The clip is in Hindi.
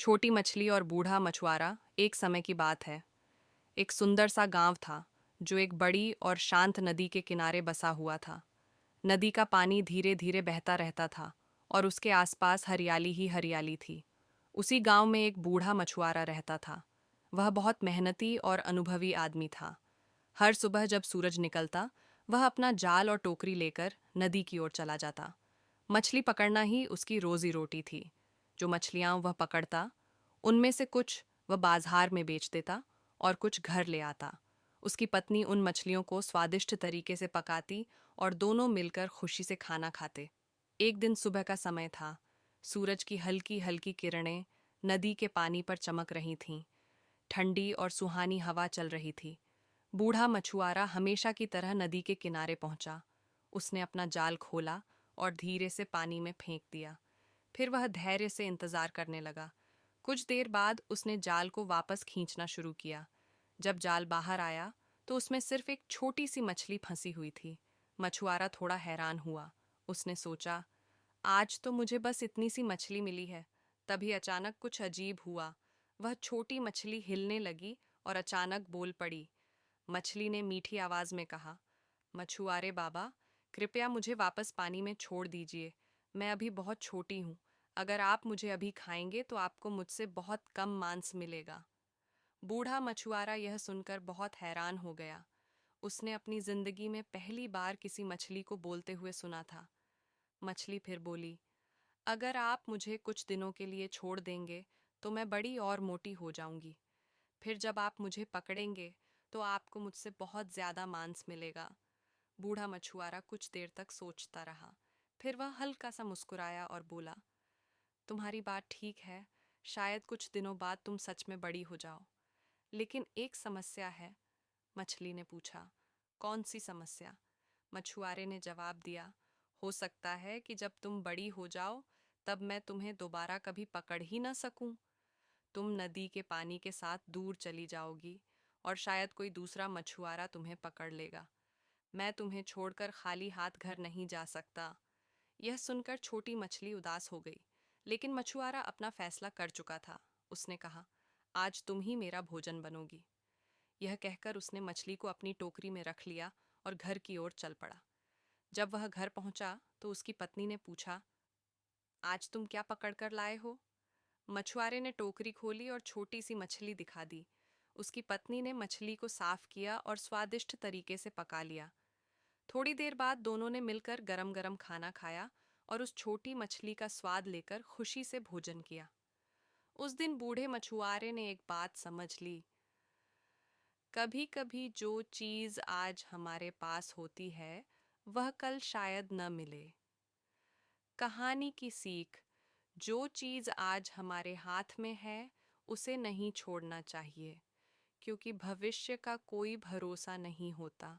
छोटी मछली और बूढ़ा मछुआरा। एक समय की बात है। एक सुंदर सा गांव था जो एक बड़ी और शांत नदी के किनारे बसा हुआ था। नदी का पानी धीरे धीरे बहता रहता था और उसके आसपास हरियाली ही हरियाली थी। उसी गांव में एक बूढ़ा मछुआरा रहता था। वह बहुत मेहनती और अनुभवी आदमी था। हर सुबह जब सूरज निकलता, वह अपना जाल और टोकरी लेकर नदी की ओर चला जाता। मछली पकड़ना ही उसकी रोजी रोटी थी। जो मछलियां वह पकड़ता, उनमें से कुछ वह बाजार में बेच देता और कुछ घर ले आता। उसकी पत्नी उन मछलियों को स्वादिष्ट तरीके से पकाती और दोनों मिलकर खुशी से खाना खाते। एक दिन सुबह का समय था। सूरज की हल्की हल्की किरणें नदी के पानी पर चमक रही थीं। ठंडी और सुहानी हवा चल रही थी। बूढ़ा मछुआरा हमेशा की तरह नदी के किनारे पहुंचा। उसने अपना जाल खोला और धीरे से पानी में फेंक दिया। फिर वह धैर्य से इंतजार करने लगा। कुछ देर बाद उसने जाल को वापस खींचना शुरू किया। जब जाल बाहर आया तो उसमें सिर्फ एक छोटी सी मछली फंसी हुई थी। मछुआरा थोड़ा हैरान हुआ। उसने सोचा, आज तो मुझे बस इतनी सी मछली मिली है। तभी अचानक कुछ अजीब हुआ। वह छोटी मछली हिलने लगी और अचानक बोल पड़ी। मछली ने मीठी आवाज में कहा, मछुआरे बाबा, कृपया मुझे वापस पानी में छोड़ दीजिए। मैं अभी बहुत छोटी हूँ। अगर आप मुझे अभी खाएंगे तो आपको मुझसे बहुत कम मांस मिलेगा। बूढ़ा मछुआरा यह सुनकर बहुत हैरान हो गया। उसने अपनी जिंदगी में पहली बार किसी मछली को बोलते हुए सुना था। मछली फिर बोली, अगर आप मुझे कुछ दिनों के लिए छोड़ देंगे तो मैं बड़ी और मोटी हो जाऊंगी। फिर जब आप मुझे पकड़ेंगे तो आपको मुझसे बहुत ज्यादा मांस मिलेगा। बूढ़ा मछुआरा कुछ देर तक सोचता रहा। फिर वह हल्का सा मुस्कुराया और बोला, तुम्हारी बात ठीक है। शायद कुछ दिनों बाद तुम सच में बड़ी हो जाओ। लेकिन एक समस्या है। मछली ने पूछा, कौन सी समस्या? मछुआरे ने जवाब दिया, हो सकता है कि जब तुम बड़ी हो जाओ तब मैं तुम्हें दोबारा कभी पकड़ ही न सकूं। तुम नदी के पानी के साथ दूर चली जाओगी और शायद कोई दूसरा मछुआरा तुम्हें पकड़ लेगा। मैं तुम्हें छोड़कर खाली हाथ घर नहीं जा सकता। यह सुनकर छोटी मछली उदास हो गई, लेकिन मछुआरा अपना फैसला कर चुका था। उसने कहा, आज तुम ही मेरा भोजन बनोगी। यह कहकर उसने मछली को अपनी टोकरी में रख लिया और घर की ओर चल पड़ा। जब वह घर पहुंचा तो उसकी पत्नी ने पूछा, आज तुम क्या पकड़ कर लाए हो? मछुआरे ने टोकरी खोली और छोटी सी मछली दिखा दी। उसकी पत्नी ने मछली को साफ किया और स्वादिष्ट तरीके से पका लिया। थोड़ी देर बाद दोनों ने मिलकर गरम गरम खाना खाया और उस छोटी मछली का स्वाद लेकर खुशी से भोजन किया। उस दिन बूढ़े मछुआरे ने एक बात समझ ली। कभी कभी जो चीज आज हमारे पास होती है वह कल शायद न मिले। कहानी की सीख, जो चीज आज हमारे हाथ में है उसे नहीं छोड़ना चाहिए, क्योंकि भविष्य का कोई भरोसा नहीं होता।